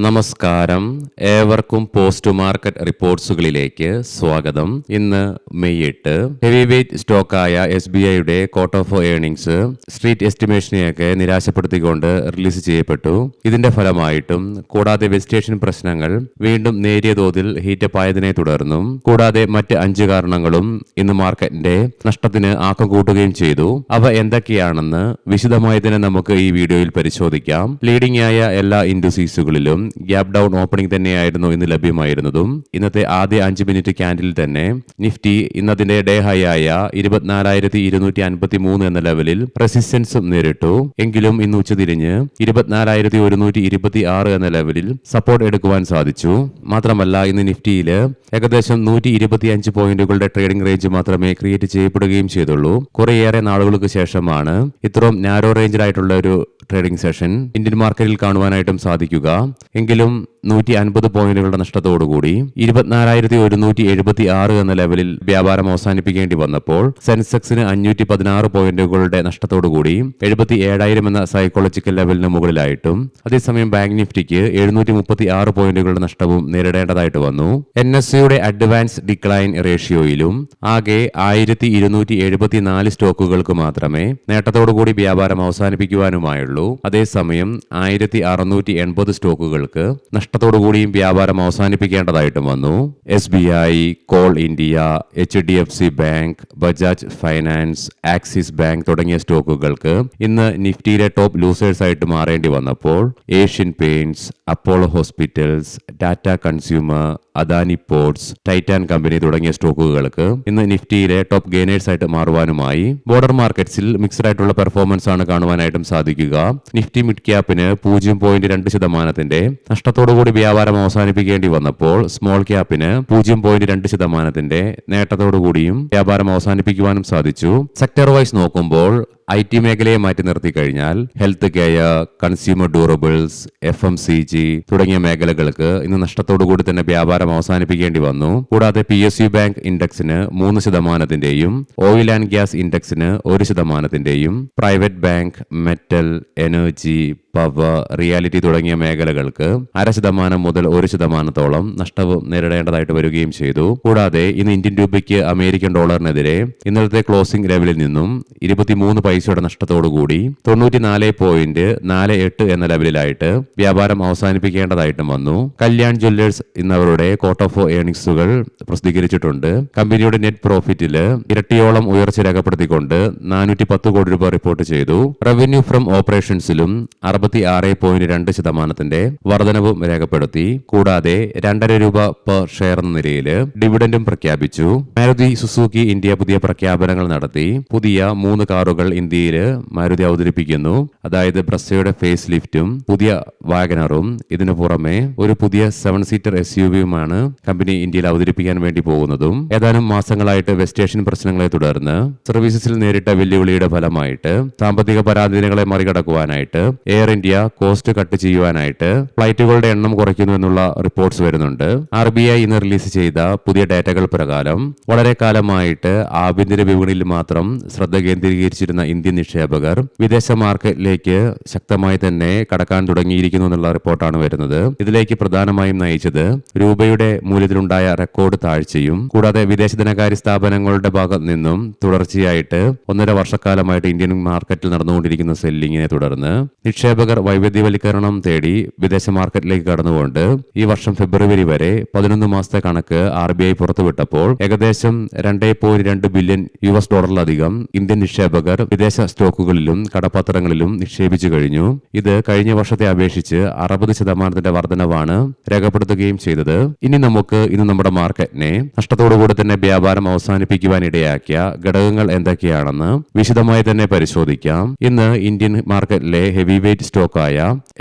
നമസ്കാരം, ഏവർക്കും post market റിപ്പോർട്ട്സുകളിലേക്ക് സ്വാഗതം. ഇന്ന് മെയ് 8 ഹെവി വെയ്റ്റ് സ്റ്റോക്കായ SBIയുടെ കോട്ട് ഓഫ് ഏർണിംഗ്സ് സ്ട്രീറ്റ് എസ്റ്റിമേഷനെയൊക്കെ നിരാശപ്പെടുത്തിക്കൊണ്ട് റിലീസ് ചെയ്യപ്പെട്ടു. ഇതിന്റെ ഫലമായിട്ടും കൂടാതെ വെജിറ്റേഷൻ പ്രശ്നങ്ങൾ വീണ്ടും നേരിയ തോതിൽ ഹീറ്റപ്പ് ആയതിനെ തുടർന്നും കൂടാതെ മറ്റ് 5 കാരണങ്ങളും ഇന്ന് മാർക്കറ്റിന്റെ നഷ്ടത്തിന് ആക്കം കൂട്ടുകയും ചെയ്തു. അവ എന്തൊക്കെയാണെന്ന് വിശദമായി തന്നെ നമുക്ക് ഈ വീഡിയോയിൽ പരിശോധിക്കാം. ലീഡിംഗ് ആയ എല്ലാ ഇൻഡിസീസുകളിലും ഗ്യാപ് ഡൗൺ ഓപ്പണിംഗ് തന്നെയായിരുന്നു ഇന്ന് ലഭ്യമായിരുന്നതും. ഇന്നത്തെ ആദ്യ 5 മിനിറ്റ് ക്യാൻഡിൽ തന്നെ നിഫ്റ്റി ഇന്നതിന്റെ ഡേ ഹൈ ആയ 24,253 എന്ന ലെവലിൽ റെസിസ്റ്റൻസും നേരിട്ടു. എങ്കിലും ഇന്ന് ഉച്ചതിരിഞ്ഞ് 24,126 എന്ന ലെവലിൽ സപ്പോർട്ട് എടുക്കുവാൻ സാധിച്ചു. മാത്രമല്ല ഇന്ന് നിഫ്റ്റിയിൽ ഏകദേശം 125 പോയിന്റുകളുടെ ട്രേഡിംഗ് റേഞ്ച് മാത്രമേ ക്രിയേറ്റ് ചെയ്യപ്പെടുകയും ചെയ്തുള്ളൂ. കുറേയേറെ നാളുകൾക്ക് ശേഷമാണ് ഇത്രയും നാരോ റേഞ്ചിലായിട്ടുള്ള ഒരു ട്രേഡിംഗ് സെഷൻ ഇന്ത്യൻ മാർക്കറ്റിൽ കാണുവാനായിട്ടും സാധിക്കുക. എങ്കിലും 150 പോയിന്റുകളുടെ നഷ്ടത്തോടുകൂടി 24,176 എന്ന ലെവലിൽ വ്യാപാരം അവസാനിപ്പിക്കേണ്ടി വന്നപ്പോൾ സെൻസെക്സിന് 516 പോയിന്റുകളുടെ നഷ്ടത്തോടുകൂടി 77,000 എന്ന സൈക്കോളജിക്കൽ ലെവലിന് മുകളിലായിട്ടും അതേസമയം ബാങ്ക് നിഫ്റ്റിക്ക് 736 പോയിന്റുകളുടെ നഷ്ടവും നേരിടേണ്ടതായിട്ട് വന്നു. NSEയുടെ അഡ്വാൻസ് ഡിക്ലൈൻ റേഷ്യോയിലും ആകെ 1,274 സ്റ്റോക്കുകൾക്ക് മാത്രമേ നേട്ടത്തോടുകൂടി വ്യാപാരം അവസാനിപ്പിക്കുവാനുമായുള്ളൂ. അതേസമയം 1,680 സ്റ്റോക്കുകൾക്ക് നഷ്ടത്തോടുകൂടിയും വ്യാപാരം അവസാനിപ്പിക്കേണ്ടതായിട്ടും വന്നു. SBI, call India, HDFC bank, Bajaj finance, axis bank തുടങ്ങിയ സ്റ്റോക്കുകൾക്ക് ഇന്ന് നിഫ്റ്റിയിലെ ടോപ്പ് ലൂസേഴ്സ് ആയിട്ട് മാറേണ്ടി വന്നപ്പോൾ Asian paints, Apollo hospitals, Tata consumer, Adani ports, Titan company തുടങ്ങിയ സ്റ്റോക്കുകൾക്ക് ഇന്ന് നിഫ്റ്റിയിലെ ടോപ്പ് ഗെയിനേഴ്സ് ആയിട്ട് മാറുവാനുമായി. ബോർഡർ മാർക്കറ്റ്സിൽ മിക്സഡ് ആയിട്ടുള്ള പെർഫോമൻസ് ആണ് കാണുവാനായിട്ടും സാധിക്കുക. നിഫ്റ്റി മിഡ് ക്യാപ്പിന് 0.2% നഷ്ടത്തോടുകൂടി വ്യാപാരം അവസാനിപ്പിക്കേണ്ടി വന്നപ്പോൾ സ്മോൾ ക്യാപ്പിന് 0.2% നേട്ടത്തോടുകൂടിയും വ്യാപാരം അവസാനിപ്പിക്കുവാനും സാധിച്ചു. സെക്ടർ വൈസ് നോക്കുമ്പോൾ IT മേഖലയെ മാറ്റി നിർത്തി കഴിഞ്ഞാൽ health care, consumer durables, FMCG തുടങ്ങിയ മേഖലകൾക്ക് ഇന്ന് നഷ്ടത്തോടുകൂടി തന്നെ വ്യാപാരം അവസാനിപ്പിക്കേണ്ടി വന്നു. കൂടാതെ PSU ബാങ്ക് ഇൻഡെക്സിന് 3%, ഓയിൽ ആൻഡ് ഗ്യാസ് ഇൻഡെക്സിന് 1%, private bank, metal, energy, power, reality തുടങ്ങിയ മേഖലകൾക്ക് 0.5% മുതൽ 1% നഷ്ടവും നേരിടേണ്ടതായിട്ട് വരികയും ചെയ്തു. കൂടാതെ ഇന്ന് ഇന്ത്യൻ രൂപയ്ക്ക് അമേരിക്കൻ ഡോളറിനെതിരെ ഇന്നലത്തെ ക്ലോസിംഗ് ലെവലിൽ നിന്നും 23 പൈസയുടെ നഷ്ടത്തോടുകൂടി 94.48 എന്ന ലെവലിലായിട്ട് വ്യാപാരം അവസാനിപ്പിക്കേണ്ടതായിട്ടും വന്നു. കല്യാൺ ജ്വല്ലേഴ്സ് ഇന്നവരുടെ കോട്ട് ഓഫ് ഏർണിംഗ്സുകൾ പ്രസിദ്ധീകരിച്ചിട്ടുണ്ട്. കമ്പനിയുടെ നെറ്റ് പ്രോഫിറ്റിൽ ഇരട്ടിയോളം ഉയർച്ച രേഖപ്പെടുത്തിക്കൊണ്ട് 410 കോടി രൂപ റിപ്പോർട്ട് ചെയ്തു. റവന്യൂ ഫ്രം ഓപ്പറേഷൻസിലും 66.2% വർധനവും രേഖപ്പെടുത്തി. കൂടാതെ 2.5 രൂപ പെർ ഷെയർ എന്ന നിലയിൽ ഡിവിഡൻഡും പ്രഖ്യാപിച്ചു. മാരുതി സുസുക്കി ഇന്ത്യ പുതിയ പ്രഖ്യാപനങ്ങൾ നടത്തി. പുതിയ 3 കാറുകൾ ഇന്ത്യയിൽ മാരുതി അവതരിപ്പിക്കുന്നു. അതായത് ബ്രസയുടെ ഫേസ് ലിഫ്റ്റും പുതിയ വാഗനറും ഇതിനു പുറമെ ഒരു പുതിയ 7 സീറ്റർ SUVയുമാണ് കമ്പനി ഇന്ത്യയിൽ അവതരിപ്പിക്കാൻ വേണ്ടി പോകുന്നതും. ഏതാനും മാസങ്ങളായിട്ട് വെസ്റ്റേഷൻ പ്രശ്നങ്ങളെ തുടർന്ന് സർവീസസിൽ നേരിട്ട വെല്ലുവിളിയുടെ ഫലമായിട്ട് സാമ്പത്തിക പരാധീനതകളെ മറികടക്കുവാനായിട്ട് എയർ ഇന്ത്യ കോസ്റ്റ് കട്ട് ചെയ്യുവാനായിട്ട് ഫ്ലൈറ്റുകളുടെ എണ്ണം കുറയ്ക്കുന്നു എന്നുള്ള റിപ്പോർട്ട്സ് വരുന്നുണ്ട്. RBI ഇന്ന് റിലീസ് ചെയ്ത പുതിയ ഡാറ്റകൾ പ്രകാരം വളരെ കാലമായിട്ട് ആഭ്യന്തര വിപണിയിൽ മാത്രം ശ്രദ്ധ കേന്ദ്രീകരിച്ചിരുന്ന ഇന്ത്യൻ നിക്ഷേപകർ വിദേശ മാർക്കറ്റിലേക്ക് ശക്തമായി തന്നെ കടക്കാൻ തുടങ്ങിയിരിക്കുന്നു എന്നുള്ള റിപ്പോർട്ടാണ് വരുന്നത്. ഇതിലേക്ക് പ്രധാനമായും നയിച്ചത് രൂപയുടെ മൂല്യത്തിലുണ്ടായ റെക്കോർഡ് താഴ്ചയും കൂടാതെ വിദേശ ധനകാര്യ സ്ഥാപനങ്ങളുടെ ഭാഗത്ത് നിന്നും തുടർച്ചയായിട്ട് 1.5 വർഷക്കാലമായിട്ട് ഇന്ത്യൻ മാർക്കറ്റിൽ നടന്നുകൊണ്ടിരിക്കുന്ന സെല്ലിങ്ങിനെ തുടർന്ന് നിക്ഷേപകർ വൈവിധ്യവൽക്കരണം തേടി വിദേശ മാർക്കറ്റിലേക്ക് കടന്നുകൊണ്ട് ഈ വർഷം ഫെബ്രുവരി വരെ 11 മാസത്തെ കണക്ക് RBI പുറത്തുവിട്ടപ്പോൾ ഏകദേശം $2.2 ബില്യൺ ഇന്ത്യൻ നിക്ഷേപകർ വിദേശ സ്റ്റോക്കുകളിലും കടപ്പത്രങ്ങളിലും നിക്ഷേപിച്ചു കഴിഞ്ഞു. ഇത് കഴിഞ്ഞ വർഷത്തെ അപേക്ഷിച്ച് 60% വർധനവാണ് രേഖപ്പെടുത്തുകയും ചെയ്തത്. ഇനി നമുക്ക് ഇന്ന് നമ്മുടെ മാർക്കറ്റിനെ നഷ്ടത്തോടുകൂടി തന്നെ വ്യാപാരം അവസാനിപ്പിക്കുവാൻ ഇടയാക്കിയ ഘടകങ്ങൾ എന്തൊക്കെയാണെന്ന് വിശദമായി തന്നെ പരിശോധിക്കാം. ഇന്ന് ഇന്ത്യൻ മാർക്കറ്റിലെ ഹെവി വെയ്റ്റ് സ്റ്റോക്കായ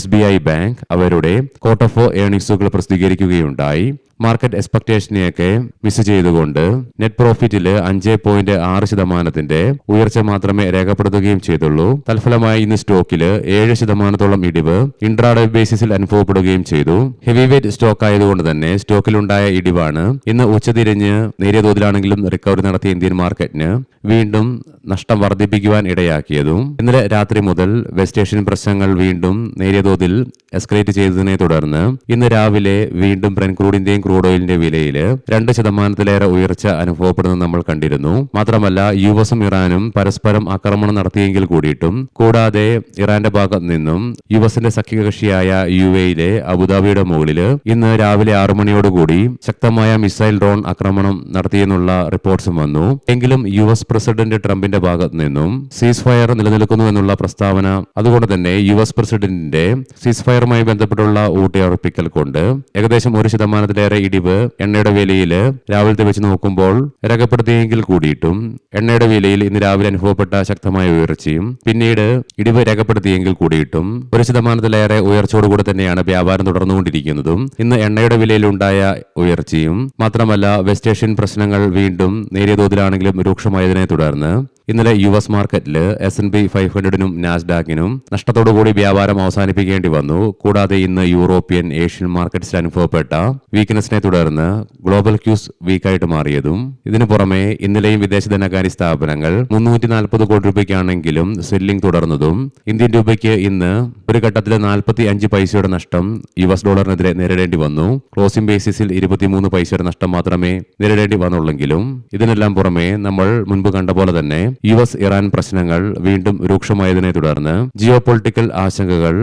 SBI ബാങ്ക് അവരുടെ കോട്ട് ഓഫ് ഏർണിംഗ്സുകൾ പ്രസിദ്ധീകരിക്കുകയുണ്ടായി. മാർക്കറ്റ് എക്സ്പെക്ടേഷനെയൊക്കെ മിസ് ചെയ്തുകൊണ്ട് നെറ്റ് പ്രോഫിറ്റിൽ 5.6% ഉയർച്ച മാത്രമേ രേഖപ്പെടുത്തുകയും ചെയ്തുള്ളൂ. തൽഫലമായി ഇന്ന് സ്റ്റോക്കിൽ 7% ഇടിവ് ഇൻട്രാഡേ ബേസിസിൽ അനുഭവപ്പെടുകയും ചെയ്തു. ഹെവി വെയിറ്റ് സ്റ്റോക്ക് ആയതുകൊണ്ട് തന്നെ സ്റ്റോക്കിലുണ്ടായ ഇടിവാണ് ഇന്ന് ഉച്ചതിരിഞ്ഞ് നേരിയ തോതിലാണെങ്കിലും റിക്കവറി നടത്തിയ ഇന്ത്യൻ മാർക്കറ്റിന് വീണ്ടും നഷ്ടം വർദ്ധിപ്പിക്കുവാൻ ഇടയാക്കിയതും. ഇന്നലെ രാത്രി മുതൽ വെസ്റ്റ് ഏഷ്യൻ പ്രശ്നങ്ങൾ വീണ്ടും നേരിയ തോതിൽ എസ്കലേറ്റ് ചെയ്തതിനെ തുടർന്ന് ഇന്ന് രാവിലെ വീണ്ടും ബ്രെന്റ് ക്രൂഡിന്റെയും ക്രൂഡ് ഓയിലിന്റെ വിലയിൽ 2% ഉയർച്ച അനുഭവപ്പെടുന്നത് നമ്മൾ കണ്ടിരുന്നു. മാത്രമല്ല യുഎസും ഇറാനും പരസ്പരം ആക്രമണം നടത്തിയെങ്കിൽ കൂടിയിട്ടും, കൂടാതെ ഇറാന്റെ ഭാഗത്ത് നിന്നും യുഎസിന്റെ സഖ്യകക്ഷിയായ യുഎയിലെ അബുദാബിയുടെ മുകളിൽ ഇന്ന് രാവിലെ 6 മണിയോടുകൂടി ശക്തമായ മിസൈൽ ഡ്രോൺ ആക്രമണം നടത്തിയെന്നുള്ള റിപ്പോർട്ട്സും വന്നു. എങ്കിലും യുഎസ് പ്രസിഡന്റ് ട്രംപിന്റെ ഭാഗത്ത് നിന്നും സീസ് ഫയർ നിലനിൽക്കുന്നു എന്നുള്ള പ്രസ്താവന, അതുകൊണ്ട് തന്നെ യുഎസ് പ്രസിഡന്റിന്റെ സീസ് ഫയറുമായി ബന്ധപ്പെട്ടുള്ള ഊട്ടിയുറപ്പിക്കൽ കൊണ്ട് ഏകദേശം 1% ഇടിവ് എണ്ണയുടെ വിലയിൽ രാവിലത്തെ വെച്ച് നോക്കുമ്പോൾ രേഖപ്പെടുത്തിയെങ്കിൽ കൂടിയിട്ടും എണ്ണയുടെ വിലയിൽ ഇന്ന് രാവിലെ അനുഭവപ്പെട്ട ശക്തമായ ഉയർച്ചയും പിന്നീട് ഇടിവ് രേഖപ്പെടുത്തിയെങ്കിൽ കൂടിയിട്ടും 1% ഉയർച്ചയോടുകൂടി തന്നെയാണ് വ്യാപാരം തുടർന്നുകൊണ്ടിരിക്കുന്നതും. ഇന്ന് എണ്ണയുടെ വിലയിലുണ്ടായ ഉയർച്ചയും മാത്രമല്ല വെസ്റ്റ് ഏഷ്യൻ പ്രശ്നങ്ങൾ വീണ്ടും നേരിയ തോതിലാണെങ്കിലും രൂക്ഷമായതിനെ തുടർന്ന് ഇന്നലെ യുഎസ് മാർക്കറ്റിൽ S&P 500നും നാസ്ഡാക്കിനും നഷ്ടത്തോടുകൂടി വ്യാപാരം അവസാനിപ്പിക്കേണ്ടി വന്നു. കൂടാതെ ഇന്ന് യൂറോപ്യൻ ഏഷ്യൻ മാർക്കറ്റ്സിൽ അനുഭവപ്പെട്ട വീക്ക്നെസ്സിനെ തുടർന്ന് ഗ്ലോബൽ ക്യൂസ് വീക്കായിട്ട് മാറിയതും. ഇതിനു പുറമെ ഇന്നലെയും വിദേശ ധനകാര്യ സ്ഥാപനങ്ങൾ 340 കോടി രൂപയ്ക്കാണെങ്കിലും സെല്ലിംഗ് തുടർന്നതും ഇന്ത്യൻ രൂപയ്ക്ക് ഇന്ന് ഒരു ഘട്ടത്തിൽ 45 പൈസയുടെ നഷ്ടം US ഡോളറിനെതിരെ നേരിടേണ്ടി വന്നു. ക്ലോസിംഗ് ബേസിസിൽ 23 പൈസയുടെ നഷ്ടം മാത്രമേ നേരിടേണ്ടി വന്നുള്ളെങ്കിലും ഇതിനെല്ലാം പുറമെ നമ്മൾ മുൻപ് കണ്ട പോലെ തന്നെ യുഎസ് ഇറാൻ പ്രശ്നങ്ങൾ വീണ്ടും രൂക്ഷമായതിനെ തുടർന്ന് ജിയോ പൊളിറ്റിക്കൽ ആശങ്കകൾ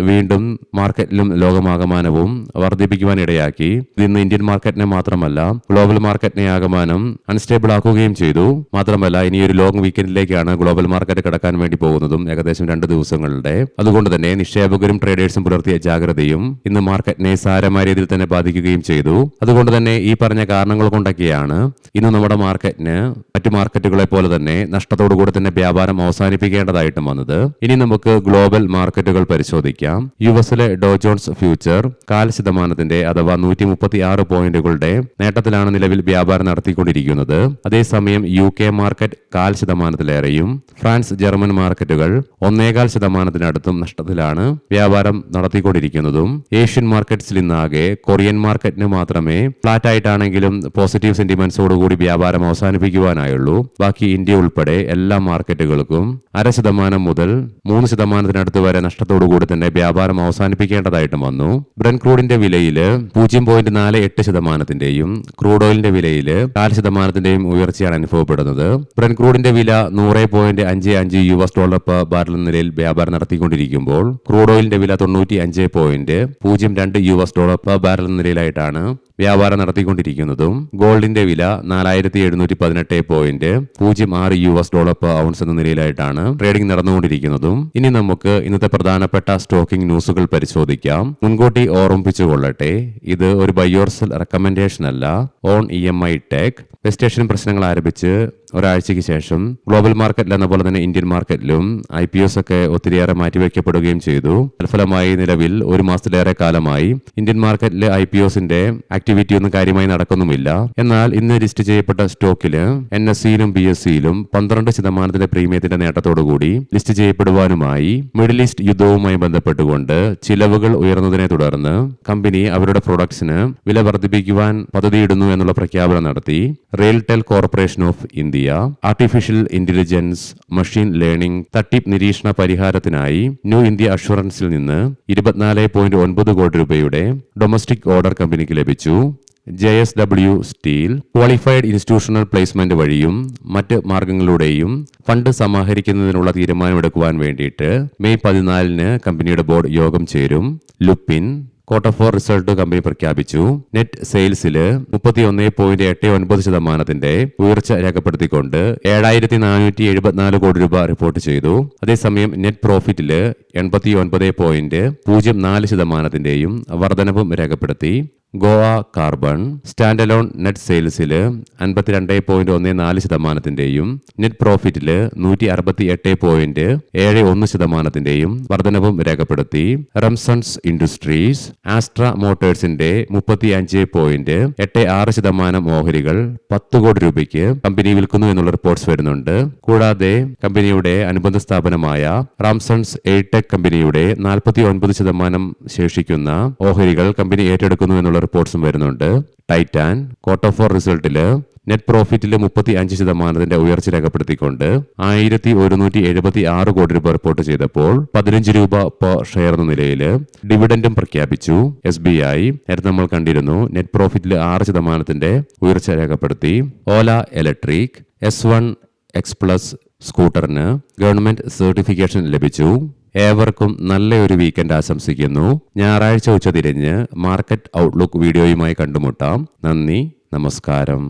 വീണ്ടും മാർക്കറ്റിലും ലോകമാകമാനവും വർദ്ധിപ്പിക്കുവാൻ ഇടയാക്കി. ഇന്ന് ഇന്ത്യൻ മാർക്കറ്റിനെ മാത്രമല്ല ഗ്ലോബൽ മാർക്കറ്റിനെ ആകമാനം അൺസ്റ്റേബിൾ ആക്കുകയും ചെയ്തു. മാത്രമല്ല ഇനിയൊരു ലോങ് വീക്കെൻഡിലേക്കാണ് ഗ്ലോബൽ മാർക്കറ്റ് കടക്കാൻ വേണ്ടി പോകുന്നതും ഏകദേശം 2 ദിവസങ്ങളുടെ. അതുകൊണ്ട് തന്നെ നിക്ഷേപകരും ട്രേഡേഴ്സും പുലർത്തിയ ജാഗ്രതയും ഇന്ന് മാർക്കറ്റിനെ സാരമായ രീതിയിൽ തന്നെ ബാധിക്കുകയും ചെയ്തു. അതുകൊണ്ട് തന്നെ ഈ പറഞ്ഞ കാരണങ്ങൾ കൊണ്ടൊക്കെയാണ് ഇന്ന് നമ്മുടെ മാർക്കറ്റിന് മറ്റു മാർക്കറ്റുകളെ പോലെ തന്നെ നഷ്ടത്തോടുകൂടി തന്നെ വ്യാപാരം അവസാനിപ്പിക്കേണ്ടതായിട്ടും വന്നത്. ഇനി നമുക്ക് ഗ്ലോബൽ മാർക്കറ്റുകൾ പരിശോധിക്കാം. യുഎസിലെ ഡോ ജോൺസ് ഫ്യൂച്ചർ 0.5% അഥവാ 136 പോയിന്റുകളുടെ നേട്ടത്തിലാണ് നിലവിൽ വ്യാപാരം നടത്തിക്കൊണ്ടിരിക്കുന്നത്. അതേസമയം UK മാർക്കറ്റ് 0.5%യും ഫ്രാൻസ് ജർമ്മൻ മാർക്കറ്റുകൾ 1.25%-നടുത്തും നഷ്ടത്തിലാണ് വ്യാപാരം നടത്തിക്കൊണ്ടിരിക്കുന്നതും. ഏഷ്യൻ മാർക്കറ്റ്സിൽ ഇന്നാകെ കൊറിയൻ മാർക്കറ്റിന് മാത്രമേ ഫ്ലാറ്റ് ആയിട്ടാണെങ്കിലും പോസിറ്റീവ് സെന്റിമെന്റ്സോടുകൂടി വ്യാപാരം അവസാനിപ്പിക്കുവാനായുള്ളൂ. ബാക്കി ഇന്ത്യ ഉൾപ്പെടെ എല്ലാ മാർക്കറ്റുകൾക്കും 0.5% മുതൽ 3%-നടുത്ത് വരെ നഷ്ടത്തോടുകൂടി തന്നെ വ്യാപാരം അവസാനിപ്പിക്കേണ്ടതായിട്ടും വന്നു. ബ്രെന്റ് ക്രൂഡിന്റെ വിലയിൽ 0.48%-ന്റെയും ക്രൂഡ് ഓയിലിന്റെ വിലയിൽ 0.5%-ന്റെയും ഉയർച്ചയാണ് അനുഭവപ്പെടുന്നത്. ബ്രെന്റ് ക്രൂഡിന്റെ വില $100.55 per ബാരൽ എന്ന നിലയിൽ വ്യാപാരം നടത്തിക്കൊണ്ടിരിക്കുമ്പോൾ ക്രൂഡ് ഓയിലിന്റെ വില $95.02 per ബാരൽ എന്ന നിലയിലായിട്ടാണ് വ്യാപാരം നടത്തിക്കൊണ്ടിരിക്കുന്നതും. ഗോൾഡിന്റെ വില $4718.06 per ഔൺസ് എന്ന നിലയിലായിട്ടാണ് ട്രേഡിംഗ് നടന്നുകൊണ്ടിരിക്കുന്നതും. ഇനി നമുക്ക് ഇന്നത്തെ പ്രധാനപ്പെട്ട സ്റ്റോക്കിംഗ് ന്യൂസുകൾ പരിശോധിക്കാം. മുൻകൂട്ടി ഓർമ്മിപ്പിച്ചുകൊള്ളട്ടെ, ഇത് ഒരു ബൈ ഓർ സെൽ റെക്കമെൻഡേഷൻ അല്ല. On EMI tech west Asian പ്രശ്നങ്ങൾ ആരംഭിച്ച് ഒരാഴ്ചയ്ക്ക് ശേഷം ഗ്ലോബൽ മാർക്കറ്റിൽ എന്ന പോലെ തന്നെ ഇന്ത്യൻ മാർക്കറ്റിലും IPOs ഒക്കെ ഒത്തിരിയേറെ മാറ്റിവെക്കപ്പെടുകയും ചെയ്തു. തൽഫലമായി നിലവിൽ 1 മാസത്തിലേറെ കാലമായി ഇന്ത്യൻ മാർക്കറ്റിൽ IPOസിന്റെ ആക്ടിവിറ്റി ഒന്നും കാര്യമായി നടക്കുന്നുമില്ല. എന്നാൽ ഇന്ന് ലിസ്റ്റ് ചെയ്യപ്പെട്ട സ്റ്റോക്കില് NSEയിലും BSEയിലും 12% പ്രീമിയത്തിന്റെ നേട്ടത്തോടുകൂടി ലിസ്റ്റ് ചെയ്യപ്പെടുവാനുമായി. മിഡിൽ ഈസ്റ്റ് യുദ്ധവുമായി ബന്ധപ്പെട്ടുകൊണ്ട് ചിലവുകൾ ഉയർന്നതിനെ തുടർന്ന് കമ്പനി അവരുടെ പ്രൊഡക്ട്സിന് വില വർദ്ധിപ്പിക്കുവാൻ പദ്ധതിയിടുന്നു എന്നുള്ള പ്രഖ്യാപനം നടത്തി. RailTel corporation of India artificial intelligence machine learning തട്ടിപ്പ് നിരീക്ഷണ പരിഹാരത്തിനായി ന്യൂ ഇന്ത്യ അഷുറൻസിൽ നിന്ന് 24.9 കോടി രൂപയുടെ ഡൊമസ്റ്റിക് ഓർഡർ കമ്പനിക്ക് ലഭിച്ചു. JSW steel qualified institutional placement വഴിയും മറ്റ് മാർഗങ്ങളിലൂടെയും ഫണ്ട് സമാഹരിക്കുന്നതിനുള്ള തീരുമാനമെടുക്കുവാൻ വേണ്ടിയിട്ട് മെയ് 14-ന് കമ്പനിയുടെ ബോർഡ് യോഗം ചേരും. ലുപ്പിൻ Q4 റിസൾട്ട് കമ്പനി പ്രഖ്യാപിച്ചു. നെറ്റ് സെയിൽസിൽ 31.89% ഉയർച്ച രേഖപ്പെടുത്തിക്കൊണ്ട് 7474 കോടി രൂപ റിപ്പോർട്ട് ചെയ്തു. അതേസമയം നെറ്റ് പ്രോഫിറ്റിൽ 89.04%-ന്റെയും വർധനവും രേഖപ്പെടുത്തി. Goa carbon stand alone net സെയിൽസിൽ 52.14%, നെറ്റ് പ്രോഫിറ്റിൽ 168.71% വർധനവും രേഖപ്പെടുത്തി. റംസൺസ് ഇൻഡസ്ട്രീസ് ആസ്ട്ര മോട്ടോഴ്സിന്റെ 35.86% ഓഹരികൾ 10 കോടി രൂപയ്ക്ക് കമ്പനി വിൽക്കുന്നു എന്നുള്ള റിപ്പോർട്ട്സ് വരുന്നുണ്ട്. കൂടാതെ കമ്പനിയുടെ അനുബന്ധ സ്ഥാപനമായ റാംസൺസ് എയ്ടെക് കമ്പനിയുടെ 49% ശേഷിക്കുന്ന ഓഹരികൾ കമ്പനി ഏറ്റെടുക്കുന്നു എന്നുള്ള റിപ്പോർട്ട്സും വരുന്നുണ്ട്. ടൈറ്റാൻ ക്വാർട്ടർ 4 റിസൾട്ടില് നെറ്റ് പ്രോഫിറ്റിൽ 35% ഉയർച്ച രേഖപ്പെടുത്തിക്കൊണ്ട് 1176 കോടി രൂപ റിപ്പോർട്ട് ചെയ്തപ്പോൾ 15 രൂപ പെർ ഷെയർ എന്ന നിലയിൽ ഡിവിഡൻഡും പ്രഖ്യാപിച്ചു. SBI നേരത്തെ നമ്മൾ കണ്ടിരുന്നു, നെറ്റ് പ്രോഫിറ്റിൽ 6% ഉയർച്ച രേഖപ്പെടുത്തി. ഓല ഇലക്ട്രിക് S1 X+ സ്കൂട്ടറിന് ഗവൺമെന്റ് സർട്ടിഫിക്കേഷൻ ലഭിച്ചു. ഏവർക്കും നല്ലൊരു വീക്കെൻഡ് ആശംസിക്കുന്നു. ഞായറാഴ്ച ഉച്ചതിരിഞ്ഞ് മാർക്കറ്റ് ഔട്ട്ലുക്ക് വീഡിയോയുമായി കണ്ടുമുട്ടാം. നന്ദി, നമസ്കാരം.